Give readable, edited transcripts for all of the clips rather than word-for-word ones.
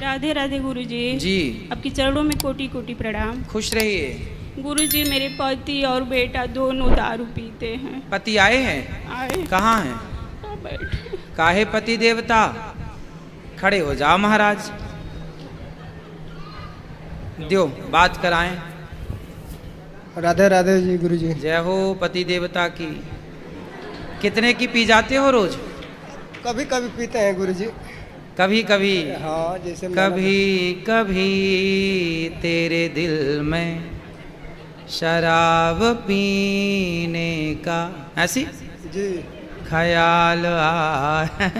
राधे राधे गुरुजी। जी आपके चरणों में कोटि कोटि प्रणाम। खुश रहिए। गुरुजी मेरे पति और बेटा दोनों दारू पीते हैं। पति आए हैं? आए कहाँ हैं? बैठे। काहे पति देवता? खड़े हो जाओ महाराज, दो बात कराएं। राधे राधे जी गुरुजी। जय हो पति देवता की। कितने की पी जाते हो रोज? कभी कभी पीते हैं गुरुजी। कभी कभी। हाँ जैसे कभी कभी तेरे दिल में शराब पीने का ऐसी जी ख्याल आए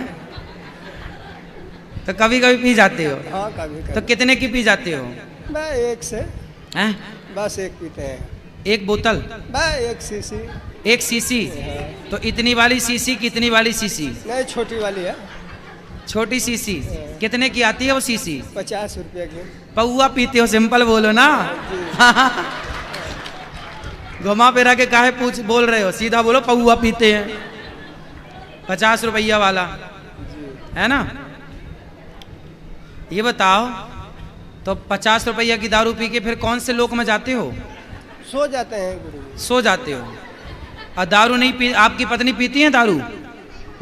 तो कभी कभी पी जाते हो? हाँ कभी तो कभी। कितने की पी जाते हो? मैं एक से हैं? बस एक पीते हैं। एक बोतल? मैं एक सीसी। एक सीसी? तो इतनी वाली सीसी की इतनी वाली सीसी? नहीं छोटी वाली है। छोटी सीसी कितने की आती है वो सीसी? 50 रुपये की। पौआ पीते हो? सिंपल बोलो ना। घुमा फिरा के काहे पूछ बोल रहे हो? सीधा बोलो पौआ पीते हैं। 50 रुपया वाला है ना? ये बताओ तो 50 रुपया की दारू पी के फिर कौन से लोक में जाते हो? सो जाते हैं गुरुजी। सो जाते हो। और दारू नहीं पी, आपकी पत्नी पीती है दारू?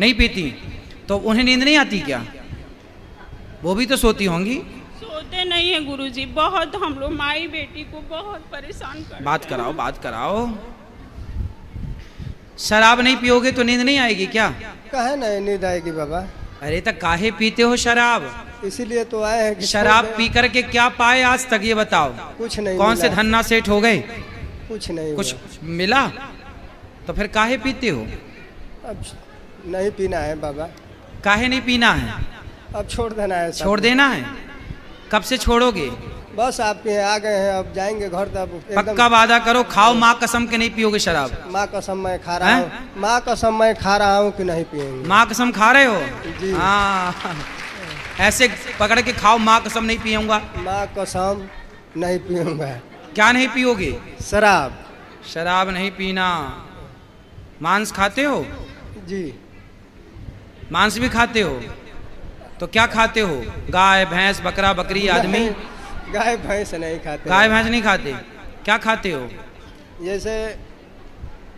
नहीं पीती तो उन्हें नींद नहीं आती क्या? वो भी तो सोती होंगी। सोते नहीं है गुरुजी, बहुत हम लोग माई बेटी को बहुत परेशान कर। बात कराओ, बात कराओ। शराब नहीं पियोगे तो नींद नहीं आएगी क्या? कहे नहीं नींद आएगी बाबा। अरे तो काहे पीते हो शराब? इसीलिए तो आए हैं कि शराब छोड़ दें। पी करके क्या पाए आज तक ये बताओ? कुछ नहीं कौन से मिला। धन्ना सेठ हो गए? कुछ नहीं कुछ हुआ। मिला? तो फिर काहे पीते हो? अब नहीं पीना है बाबा। काहे नहीं पीना है? अब छोड़ देना है सब। छोड़ देना है? कब से छोड़ोगे? बस आपके यहाँ आ गए हैं, अब जाएंगे घर तब एकदम। पक्का वादा करो, खाओ माँ कसम के नहीं पियोगे शराब। माँ कसम मैं खा रहा हैं? हूँ। माँ कसम मैं खा रहा हूँ कि नहीं पिएंगे। माँ कसम खा रहे हो? जी। हाँ ऐसे पकड़ के खाओ, माँ कसम नहीं पियूंगा। माँ कसम नहीं पीऊंगा। क्या नहीं पियोगे? शराब। शराब नहीं पीना। मांस खाते हो? जी। मांस भी खाते हो? तो क्या खाते हो? गाय भैंस बकरा बकरी आदमी? नहीं, गाय भैंस नहीं खाते। गाय भैंस नहीं खाते? क्या खाते हो? जैसे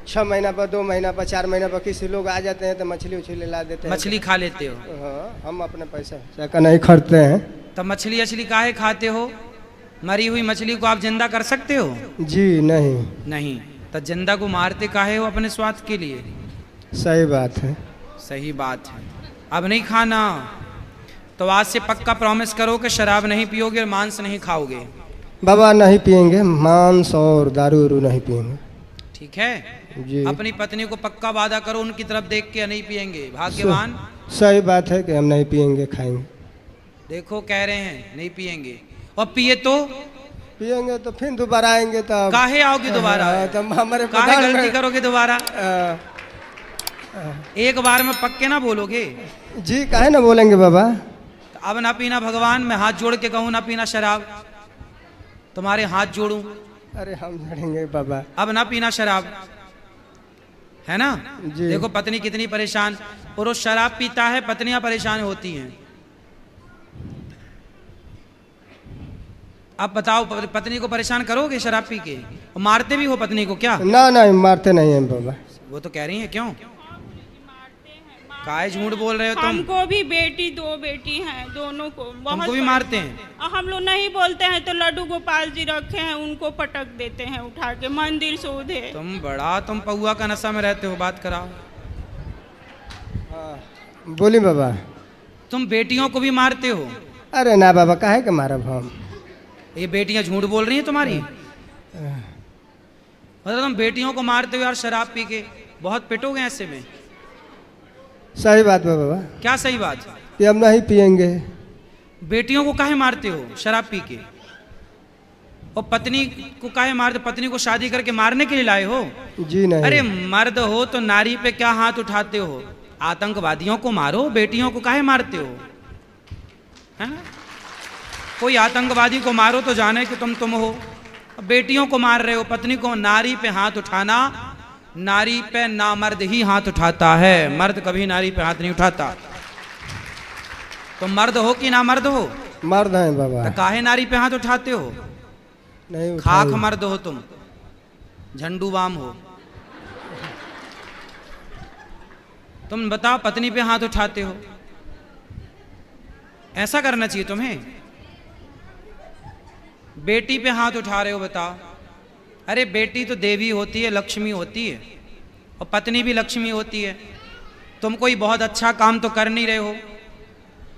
6 महीना पर 2 महीना पर 4 महीना पर किसी लोग आ जाते हैं तो मछली उछली ला देते हैं। मछली खा लेते हो? हाँ हम अपने पैसा का नहीं खरीदते हैं। तब मछली अछली काहे खाते हो? मरी हुई मछली को आप जिंदा कर सकते हो? जी नहीं। नहीं। तो जिंदा को मारते काहे हो? अपने स्वार्थ के लिए। सही बात है। सही बात है। अब नहीं खाना। तो आज से पक्का प्रॉमिस करो कि शराब नहीं पियोगे और मांस नहीं खाओगे। बाबा नहीं पिएंगे मांस और दारू उरू नहीं पिएंगे। ठीक है? जी। अपनी पत्नी को पक्का वादा करो, उनकी तरफ देख के नहीं पिएंगे। भाग्यवान। सही बात है कि हम नहीं पिएंगे खाएंगे। देखो कह रहे हैं नहीं पिएंगे, और पिए तो पिएंगे तो फिर दोबारा आएंगे तो काहे आओगे दोबारा? तो हमारे काहे बगल गलती में- करोगे दोबारा? अ, एक बार में पक्के ना बोलोगे? जी काहे ना बोलेंगे बाबा। तो अब ना पीना भगवान, मैं हाथ जोड़ के कहूँ ना पीना शराब, तुम्हारे हाथ जोड़ूं, अरे हम लड़ेंगे बाबा। अब ना पीना शराब, है ना? जी। देखो पत्नी कितनी परेशान। पुरुष शराब पीता है, पत्नियां परेशान होती हैं। अब बताओ पत्नी को परेशान करोगे शराब पी के? और मारते भी हो पत्नी को क्या? ना नहीं मारते नहीं हैं बाबा। वो तो कह रही हैं क्यों? काहे झूठ बोल रहे हो तुम? हमको भी बेटी 2 बेटी हैं, दोनों को बहुत तुमको भी मारते हैं? और हम लोग नहीं बोलते हैं तो लड्डू गोपाल जी रखे हैं, उनको पटक देते हैं उठा के मंदिर सोधे। तुम पौआ का नशा में रहते हो। बात कराओ। हाँ बोली बाबा। तुम बेटियों को भी मारते हो? अरे ना बाबा काहे के मारब हम। ये बेटियां झूठ बोल रही हैं तुम्हारी? मतलब तुम बेटियों को मारते हो यार शराब पी के? बहुत पिटोगे ऐसे में। सही बात है बाबा क्या सही बात? कि हम नहीं पिएंगे। बेटियों को काहे मारते हो शराब पी के? और पत्नी को काहे मारते? पत्नी को शादी करके मारने के लिए लाए हो? जी नहीं। अरे मर्द हो तो नारी पे क्या हाथ उठाते हो? आतंकवादियों को मारो, बेटियों को काहे मारते हो? है ना? कोई आतंकवादी को मारो तो जाने कि तुम हो। बेटियों को मार रहे हो, पत्नी को। नारी पे हाथ उठाना, नारी पे नामर्द ही हाथ उठाता है, मर्द कभी नारी पे हाथ नहीं उठाता। तुम मर्द हो कि नामर्द हो? मर्द हैं बाबा। तो काहे नारी पे हाथ उठाते हो? नहीं खाक उठाई। मर्द हो तुम, झंडू बाम हो। तुम बताओ, पत्नी पे हाथ उठाते हो? ऐसा करना चाहिए तुम्हें। बेटी पे हाथ उठा रहे हो, बताओ। अरे बेटी तो देवी होती है, लक्ष्मी होती है, और पत्नी भी लक्ष्मी होती है। तुम कोई बहुत अच्छा काम तो कर नहीं रहे हो,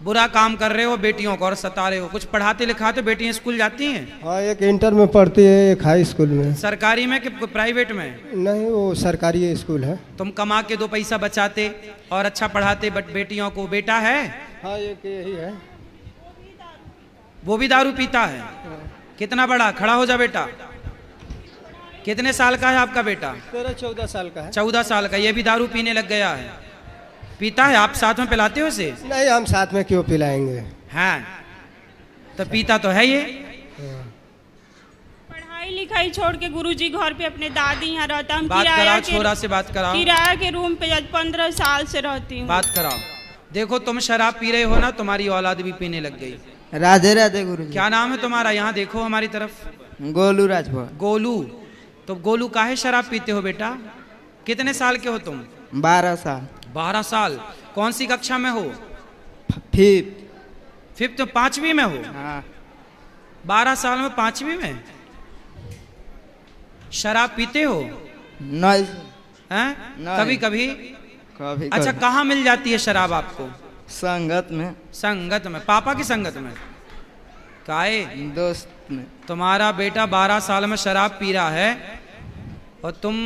बुरा काम कर रहे हो, बेटियों को और सता रहे हो। कुछ पढ़ाते लिखाते बेटियां स्कूल जाती हैं? हाँ, एक इंटर में पढ़ती है, एक हाई स्कूल में। सरकारी में कि प्राइवेट में? नहीं, वो सरकारी स्कूल है। तुम कमा के 2 पैसा बचाते और अच्छा पढ़ाते, बट बेटियों को। बेटा है? हाँ, एक यही है। वो भी दारू पीता है? कितना बड़ा? खड़ा हो जा बेटा। कितने साल का है आपका बेटा? 13-14 साल का है। 14 साल का। ये भी दारू पीने लग गया है? पीता है? आप साथ में पिलाते हो इसे? नहीं, हम साथ में क्यों पिलाएंगे। हाँ, तो पीता तो है ये। पढ़ाई लिखाई छोड़ के गुरुजी घर पे अपने दादी यहाँ रहता। हम बात कराओ, छोरा से बात कराओ। किराया के रूम पे 15 साल से रहती हूँ। बात कराओ। देखो, तुम शराब पी रहे हो ना, तुम्हारी औलाद भी पीने लग गई। राधे राधे गुरु। क्या नाम है तुम्हारा? यहाँ देखो हमारी तरफ। गोलू राजभर। गोलू। तो गोलू काहे शराब पीते हो बेटा? कितने साल के हो तुम? 12 साल। 12 साल। कौन सी कक्षा में हो? 5th। तो 5वीं में हो? हाँ। 12 साल में 5वीं में शराब पीते हो? नहीं। हैं? नहीं। कभी कभी? कभी अच्छा, कभी। कहाँ मिल जाती है शराब आपको? संगत में। संगत में? पापा की संगत में? काहे? दोस्त में। तुम्हारा बेटा 12 साल में शराब पी रहा है और तुम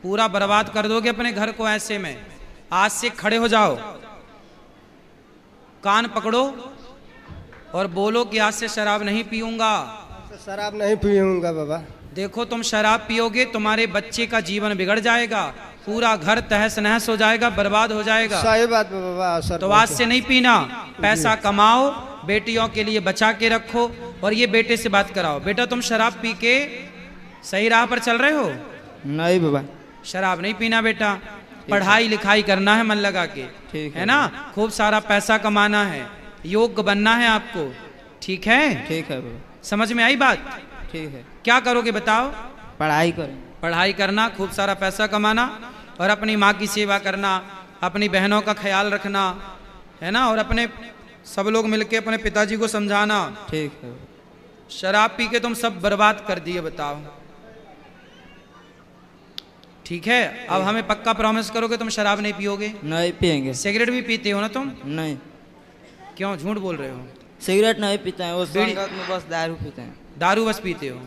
पूरा बर्बाद कर दोगे अपने घर को ऐसे में। आज से खड़े हो जाओ, कान पकड़ो और बोलो कि आज से शराब नहीं पीऊंगा। शराब नहीं पीऊंगा बाबा। देखो, तुम शराब पियोगे, तुम्हारे बच्चे का जीवन बिगड़ जाएगा, पूरा घर तहस नहस हो जाएगा, बर्बाद हो जाएगा। सही बात बाबा। सर तो आज से नहीं पीना। पैसा कमाओ, बेटियों के लिए बचा के रखो, और ये बेटे से बात कराओ। बेटा, तुम शराब पी के सही राह पर चल रहे हो? नहीं बाबा। शराब नहीं पीना बेटा। पढ़ाई लिखाई करना है मन लगा के, ठीक है ना? खूब सारा पैसा कमाना है, योग्य बनना है आपको। ठीक है? ठीक है बाबा। समझ में आई बात? ठीक है। क्या करोगे बताओ? पढ़ाई करें। पढ़ाई करना, खूब सारा पैसा कमाना, और अपनी माँ की सेवा करना, अपनी बहनों का ख्याल रखना, है ना? और अपने सब लोग मिलके अपने पिताजी को समझाना। ठीक है। शराब पी के तुम सब बर्बाद कर दिए, बताओ। ठीक है? अब हमें पक्का प्रॉमिस करोगे तुम शराब नहीं पियोगे? नहीं पियेंगे। सिगरेट भी पीते हो ना तुम? नहीं, क्यों झूठ बोल रहे हो? सिगरेट नहीं पीते हैं, वो बीड़ी- संगत में बस दारू पीते हैं। दारू बस पीते हो?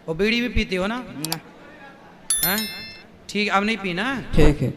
और बीड़ी भी पीते हो ना? ना। हैं? ठीक, अब नहीं पीना है? ठीक है।